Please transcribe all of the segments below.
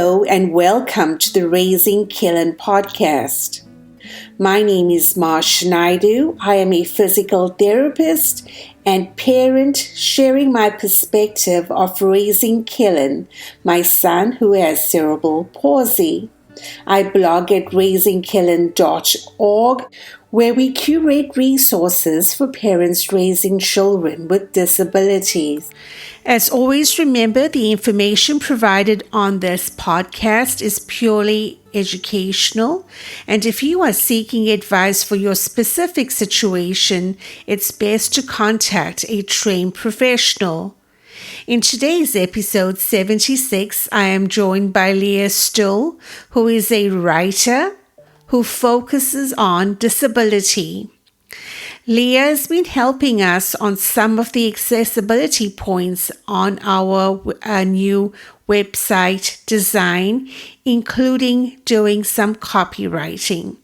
Hello and welcome to the Raising Killin podcast. My name is Marsha Naidu. I am a physical therapist and parent sharing my perspective of raising Killin, my son who has cerebral palsy. I blog at raisingkillin.org where we curate resources for parents raising children with disabilities. As always, remember the information provided on this podcast is purely educational, and if you are seeking advice for your specific situation, it's best to contact a trained professional. In today's episode 76, I am joined by Lia Stoll, who is a writer who focuses on disability. Lia has been helping us on some of the accessibility points on our new website design, including doing some copywriting.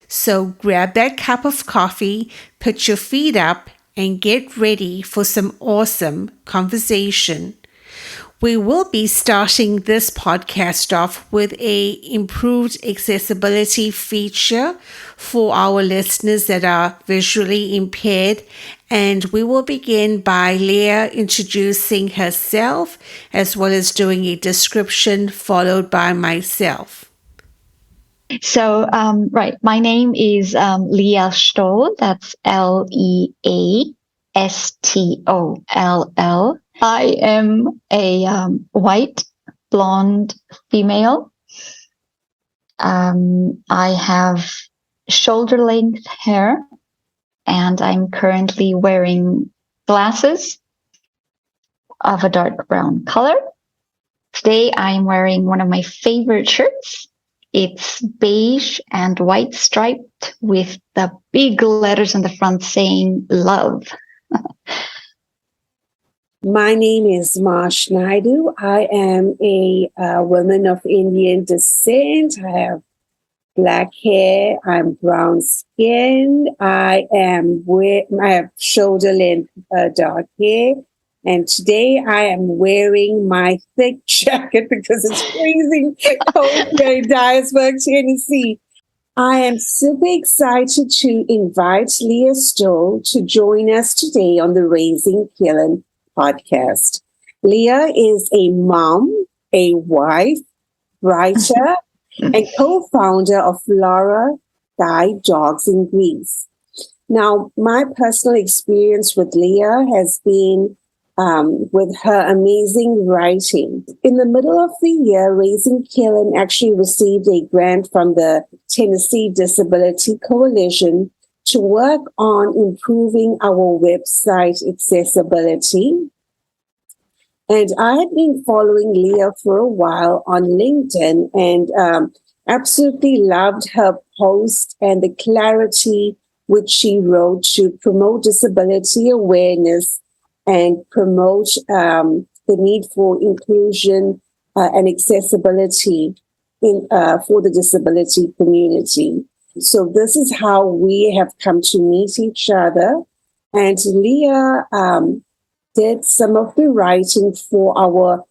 So grab that cup of coffee, put your feet up, and get ready for some awesome conversation. We will be starting this podcast off with a improved accessibility feature for our listeners that are visually impaired, and we will begin by Lia introducing herself as well as doing a description followed by myself. So, my name is Lia Stoll. That's Leastoll. I am a white, blonde female. I have shoulder-length hair, and I'm currently wearing glasses of a dark brown color. Today, I'm wearing one of my favorite shirts. It's beige and white striped with the big letters on the front saying love. My name is Marsha Naidu. I am a woman of Indian descent. I have black hair. I'm brown skinned. I have shoulder length dark hair. And today I am wearing my thick jacket because it's freezing cold here in Dyersburg, Tennessee. I am super excited to invite Lia Stoll to join us today on the Raising Killin podcast. Lia is a mom, a wife, writer, and co-founder of Lara Guide Dogs in Greece. Now, my personal experience with Lia has been with her amazing writing. In the middle of the year, Raising Killin actually received a grant from the Tennessee Disability Coalition to work on improving our website accessibility. And I had been following Lia for a while on LinkedIn and absolutely loved her post and the clarity which she wrote to promote disability awareness and promote the need for inclusion and accessibility for the disability community. So this is how we have come to meet each other. And Lia did some of the writing for our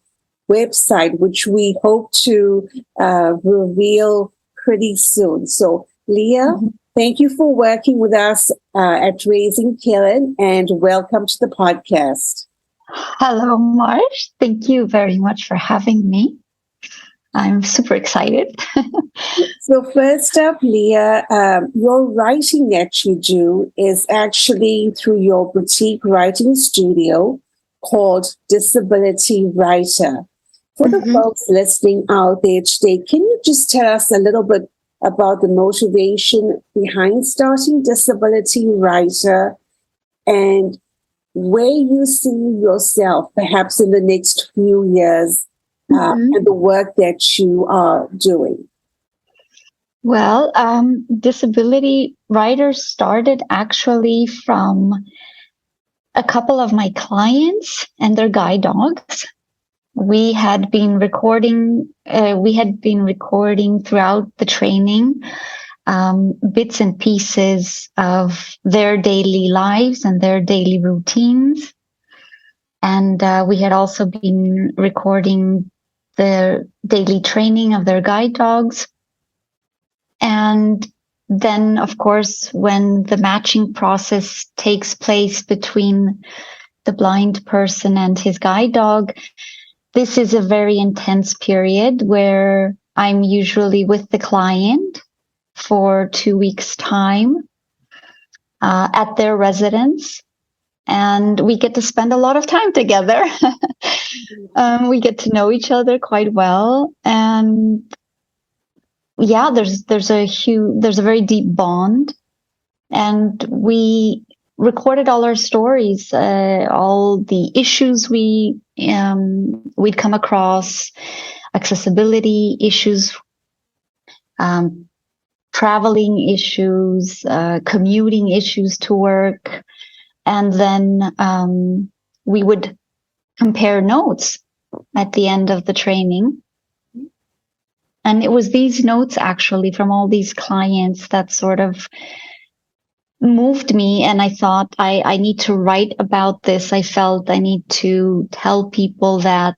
website, which we hope to reveal pretty soon. So Lia, thank you for working with us at Raising Killin, and welcome to the podcast. Hello, Marsh. Thank you very much for having me. I'm super excited. So first up, Lia, your writing that you do is actually through your boutique writing studio called Disability Writer. For the folks listening out there today, can you just tell us a little bit about the motivation behind starting Disability Writer and where you see yourself perhaps in the next few years and the work that you are doing? Well, Disability Writer started actually from a couple of my clients and their guide dogs. We had been recording throughout the training bits and pieces of their daily lives and their daily routines. And we had also been recording their daily training of their guide dogs. And then, of course, when the matching process takes place between the blind person and his guide dog, this is a very intense period where I'm usually with the client for 2 weeks' time at their residence. And we get to spend a lot of time together. We get to know each other quite well. And yeah, there's a very deep bond. And we recorded all our stories, all the issues we'd come across, accessibility issues, traveling issues, commuting issues to work. And then we would compare notes at the end of the training. And it was these notes actually from all these clients that sort of moved me. And I thought I need to write about this. I felt I need to tell people that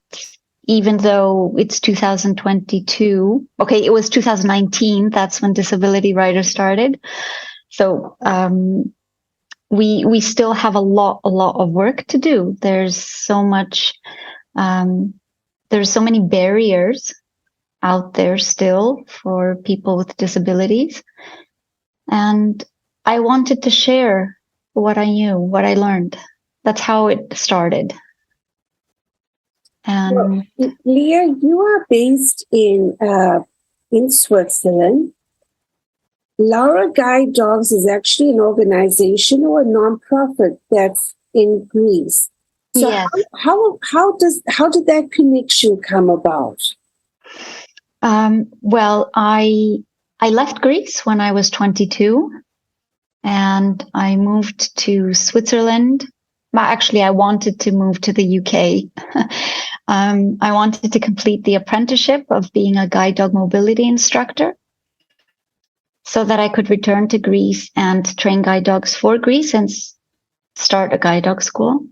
even though it's 2022, okay, it was 2019. That's when Disability Writers started. So, we still have a lot of work to do. There's so much, there's so many barriers out there still for people with disabilities. And I wanted to share what I knew, what I learned. That's how it started. And well, Lia, you are based in Switzerland. Lara Guide Dogs is actually an organization or a nonprofit that's in Greece. So yes. how did that connection come about? Well, I left Greece when I was 22, and I moved to Switzerland. Well, actually, I wanted to move to the UK. I wanted to complete the apprenticeship of being a guide dog mobility instructor, so that I could return to Greece and train guide dogs for Greece and start a guide dog school.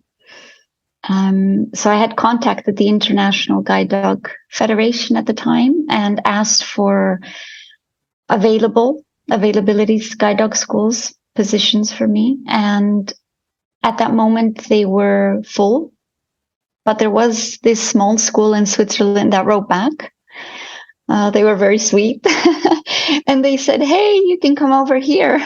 So I had contacted the International Guide Dog Federation at the time and asked for availabilities, guide dog schools, positions for me. And at that moment, they were full. But there was this small school in Switzerland that wrote back. They were very sweet. And they said, hey, you can come over here.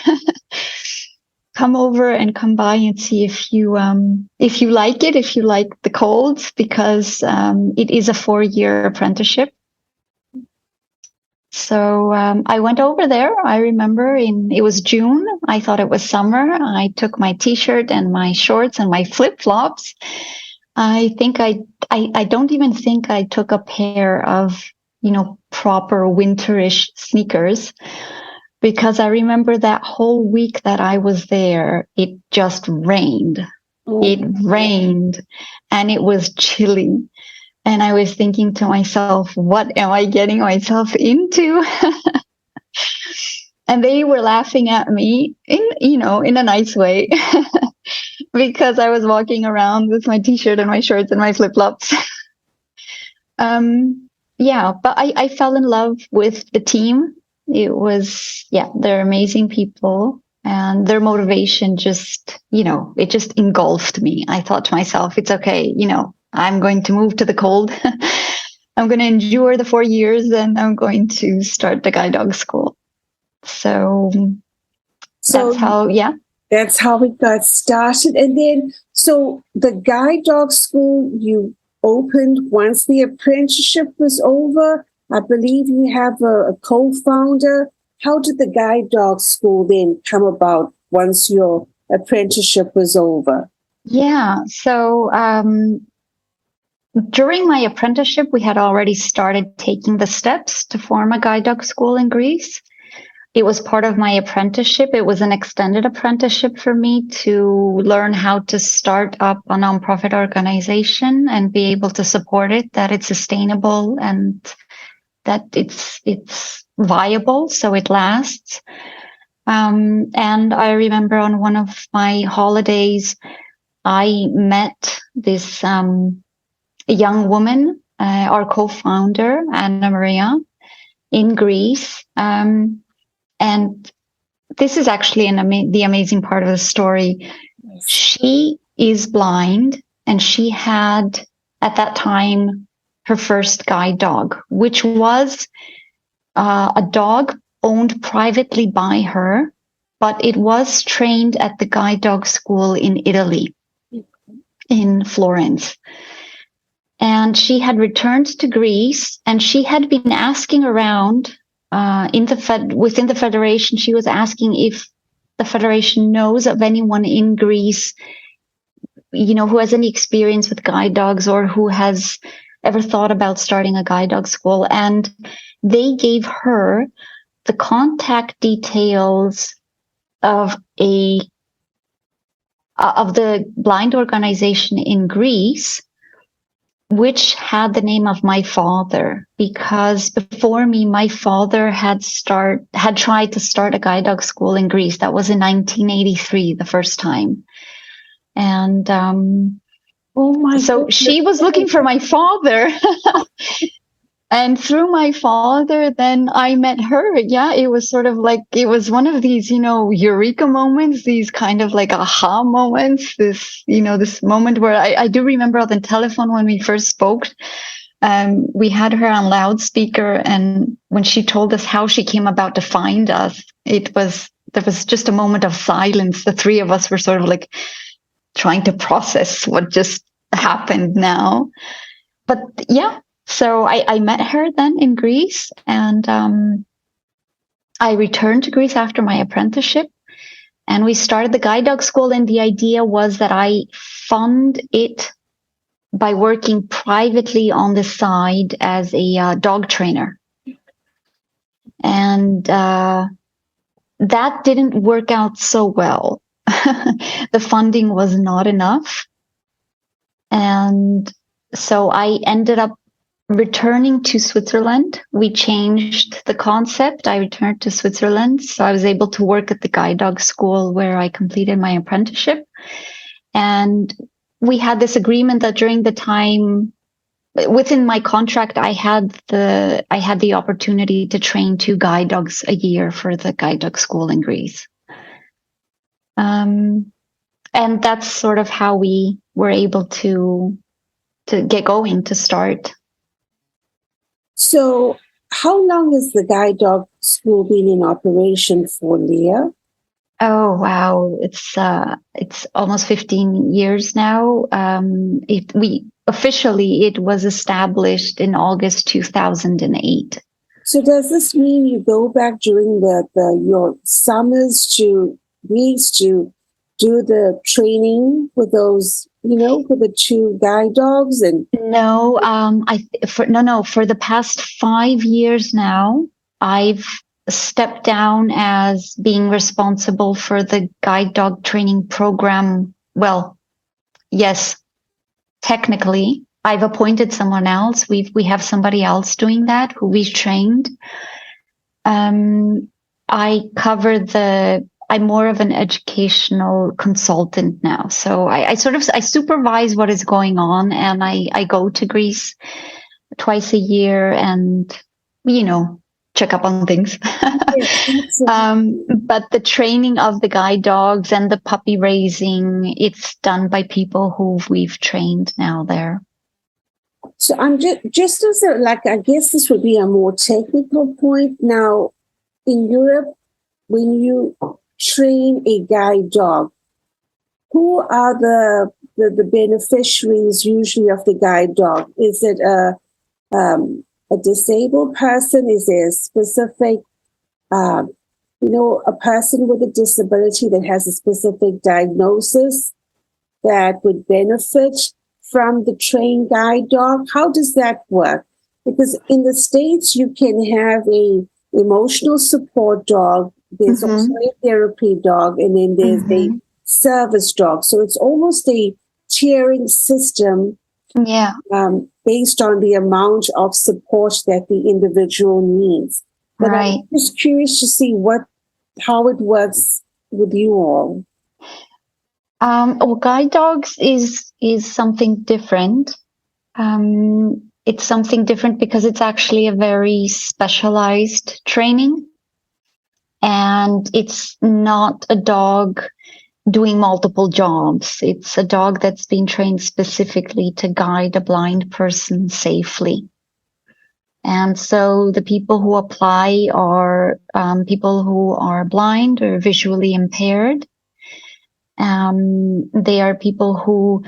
Come over and come by and see if you like it, if you like the cold, because it is a 4-year apprenticeship. So I went over there. I remember it was June. I thought it was summer. I took my t-shirt and my shorts and my flip-flops. I don't even think I took a pair of, proper winterish sneakers, because I remember that whole week that I was there, it just rained. Oh. It rained and it was chilly. And I was thinking to myself, what am I getting myself into? And they were laughing at me in a nice way because I was walking around with my t-shirt and my shorts and my flip-flops. But I fell in love with the team. It was, they're amazing people, and their motivation just, it just engulfed me. I thought to myself, it's okay, I'm going to move to the cold. I'm going to endure the 4 years, and I'm going to start the guide dog school. So that's how it got started. And then, so the guide dog school you opened once the apprenticeship was over. I believe you have a co-founder. How did the guide dog school then come about once your apprenticeship was over? Yeah, so during my apprenticeship, we had already started taking the steps to form a guide dog school in Greece. It was part of my apprenticeship. It was an extended apprenticeship for me to learn how to start up a nonprofit organization and be able to support it, that it's sustainable and that it's viable, so it lasts. And I remember on one of my holidays, I met this young woman our co-founder, Anna Maria, in Greece. And this is actually the amazing part of the story. She is blind, and she had, at that time, her first guide dog, which was a dog owned privately by her, but it was trained at the guide dog school in Italy, in Florence. And she had returned to Greece, and she had been asking around within the federation. She was asking if the federation knows of anyone in Greece, who has any experience with guide dogs or who has ever thought about starting a guide dog school. And they gave her the contact details of the blind organization in Greece, which had the name of my father, because before me, my father had tried to start a guide dog school in Greece. That was in 1983, the first time. And so she was looking for my father. And through my father, then I met her. Yeah, it was sort of like, it was one of these, eureka moments, these kind of like aha moments, this moment where I do remember on the telephone when we first spoke, we had her on loudspeaker. And when she told us how she came about to find us, there was just a moment of silence. The three of us were sort of like trying to process what just happened now. But yeah. So I met her then in Greece, and I returned to Greece after my apprenticeship, and we started the guide dog school. And the idea was that I fund it by working privately on the side as a dog trainer. And that didn't work out so well. The funding was not enough. And so I ended up returning to Switzerland. We changed the concept. I returned to Switzerland. So I was able to work at the guide dog school where I completed my apprenticeship. And we had this agreement that during the time within my contract, I had the opportunity to train 2 guide dogs a year for the guide dog school in Greece. And that's sort of how we were able to get going, to start. So how long has the guide dog school been in operation for, Lia? Oh, wow. It's almost 15 years now. It was established in August 2008. So does this mean you go back during your summers to Greece to do the training with those, for the 2 guide dogs? And no, for the past 5 years now, I've stepped down as being responsible for the guide dog training program. Well, yes, technically, I've appointed someone else. We have somebody else doing that who we've trained. I'm more of an educational consultant now. So I supervise what is going on, and I go to Greece twice a year and, check up on things. But the training of the guide dogs and the puppy raising, it's done by people who we've trained now there. So I'm just as I guess this would be a more technical point. Now, in Europe, when you train a guide dog, who are the beneficiaries usually of the guide dog? Is it a disabled person? Is there a specific, a person with a disability that has a specific diagnosis that would benefit from the trained guide dog? How does that work? Because in the States, you can have a emotional support dog. There's also a therapy dog, and then there's a service dog. So it's almost a tiering system, based on the amount of support that the individual needs. But right. I'm just curious to see how it works with you all. Guide dogs is something different. it's something different because it's actually a very specialized training. And it's not a dog doing multiple jobs. It's a dog that's been trained specifically to guide a blind person safely. And so the people who apply are people who are blind or visually impaired. They are people who,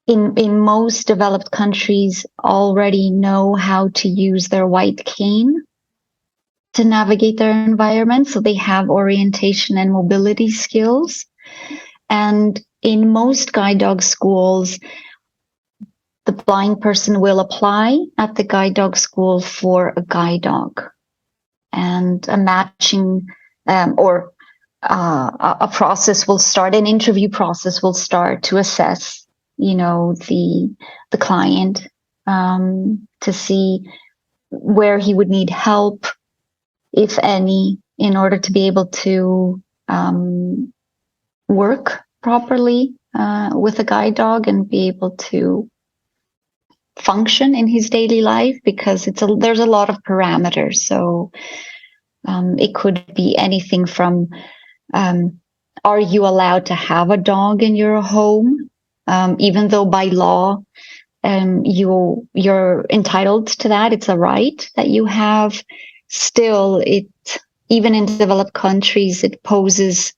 in most developed countries, already know how to use their white cane to navigate their environment. So they have orientation and mobility skills. And in most guide dog schools, the blind person will apply at the guide dog school for a guide dog, and a matching or a process will start. An interview process will start to assess, the client, to see where he would need help, if any, in order to be able to work properly with a guide dog and be able to function in his daily life, because there's a lot of parameters. So it could be anything from are you allowed to have a dog in your home, even though by law you're entitled to that, it's a right that you have. Still, even in developed countries, it poses,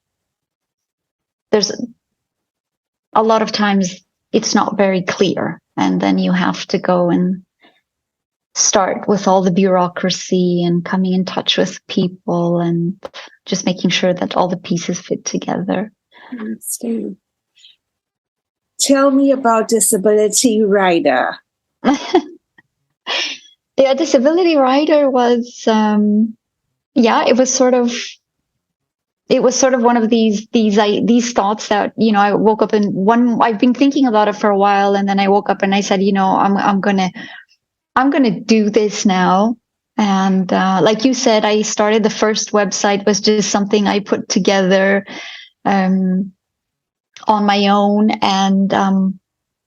there's a lot of times it's not very clear. And then you have to go and start with all the bureaucracy and coming in touch with people and just making sure that all the pieces fit together. I understand. Tell me about Disability Rider. Yeah, Disability Rider was, it was sort of one of these thoughts that, I woke up and I've been thinking about it for a while, and then I woke up and I said, I'm gonna do this now. And like you said, I started, the first website was just something I put together on my own, and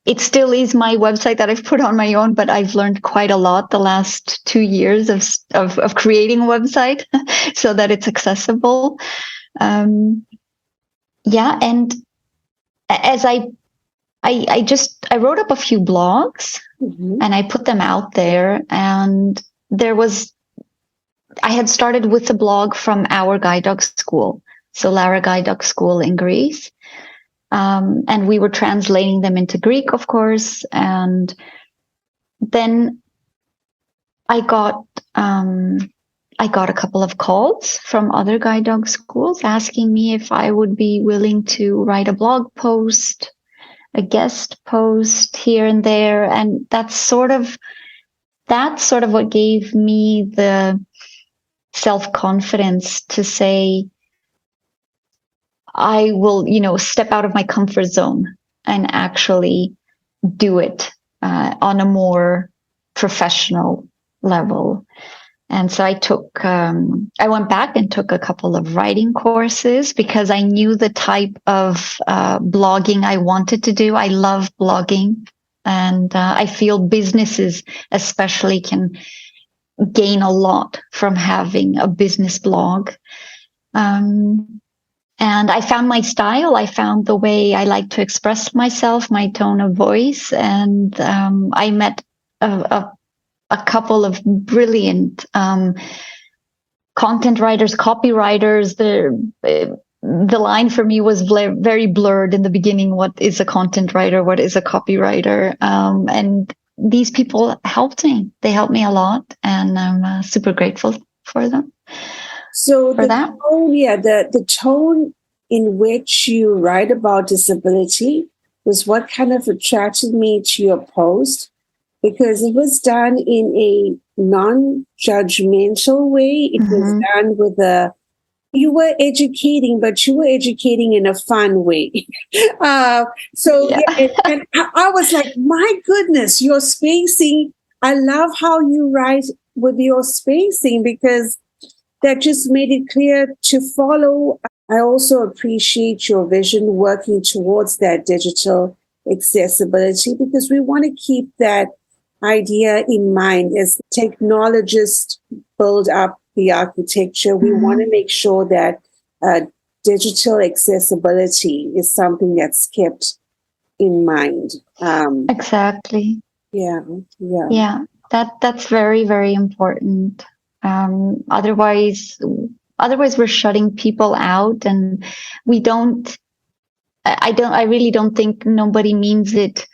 it still is my website that I've put on my own, but I've learned quite a lot the last 2 years of creating a website so that it's accessible. And as I wrote up a few blogs, and I put them out there, and I had started with a blog from our guide dog school, so Lara Guide Dog School in Greece. And we were translating them into Greek, of course. And then I got a couple of calls from other guide dog schools asking me if I would be willing to write a blog post, a guest post here and there. And that's sort of what gave me the self-confidence to say, I will, step out of my comfort zone and actually do it on a more professional level. And so I went back and took a couple of writing courses, because I knew the type of blogging I wanted to do. I love blogging, and I feel businesses especially can gain a lot from having a business blog. And I found my style. I found the way I like to express myself, my tone of voice. And I met a couple of brilliant content writers, copywriters. The line for me was very blurred in the beginning. What is a content writer? What is a copywriter? And these people helped me. They helped me a lot. And I'm super grateful for them. So the tone in which you write about disability was what kind of attracted me to your post, because it was done in a non-judgmental way. It was done you were educating, but you were educating in a fun way. And I was like, my goodness, your spacing. I love how you write with your spacing, because that just made it clear to follow. I also appreciate your vision working towards that digital accessibility, because we want to keep that idea in mind. As technologists build up the architecture, we want to make sure that digital accessibility is something that's kept in mind. Exactly. Yeah. That's very, very important. Otherwise, we're shutting people out, and we don't. I really don't think nobody means it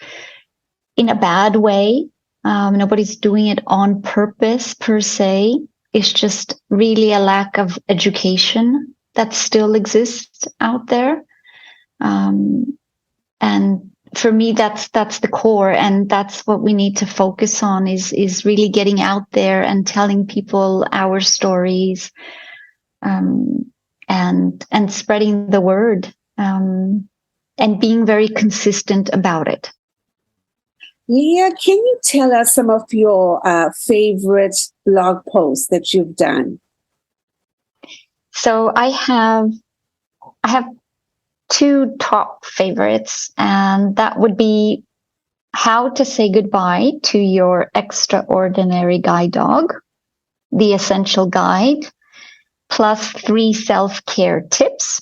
in a bad way. Nobody's doing it on purpose per se. It's just really a lack of education that still exists out there. And for me, that's the core, and that's what we need to focus on is really getting out there and telling people our stories, and spreading the word, and being very consistent about it. Lia, can you tell us some of your favorite blog posts that you've done? So I have two top favorites, and that would be how to say goodbye to your extraordinary guide dog, the essential guide, plus 3 self-care tips.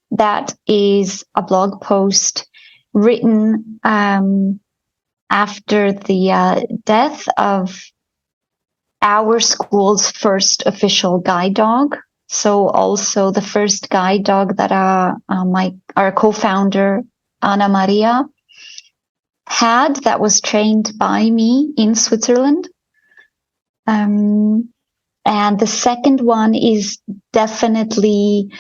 That is a blog post written after the death of our school's first official guide dog. So also the first guide dog that our co-founder, Ana Maria, had, that was trained by me in Switzerland. And the second one is definitely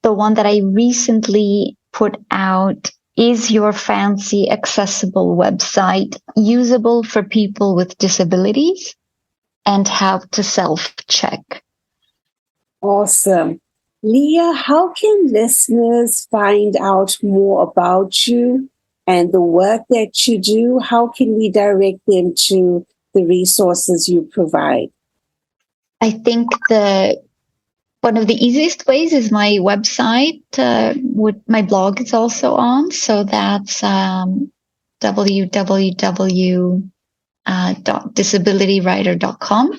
the one that I recently put out. Is your fancy accessible website usable for people with disabilities, and how to self-check? Awesome. Lia, how can listeners find out more about you and the work that you do? How can we direct them to the resources you provide? I think one of the easiest ways is my website. My blog is also on, so that's www.disabilitywriter.com.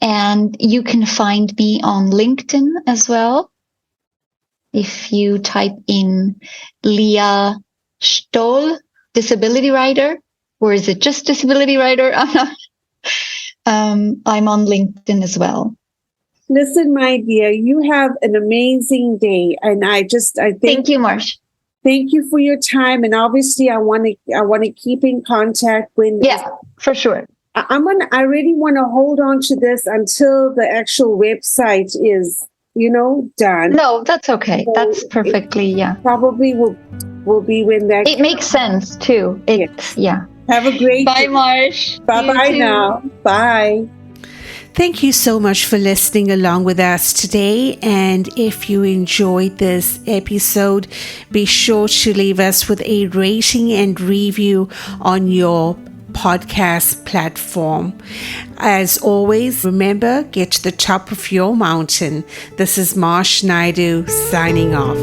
And you can find me on LinkedIn as well. If you type in Lia Stoll, disability writer, or is it just disability writer? I'm on LinkedIn as well. Listen, my dear, you have an amazing day, and I thank you, Marsh. Thank you for your time, and obviously, I want to keep in contact when. Yeah, for sure. I really want to hold on to this until the actual website is, done. No, that's okay. So that's perfectly, probably will be when that. It makes sense too. Yeah. Have a great Bye, Marsh. Bye now. Bye. Thank you so much for listening along with us today. And if you enjoyed this episode, be sure to leave us with a rating and review on your podcast platform. As always, remember, get to the top of your mountain. This is Marsh Naidu signing off.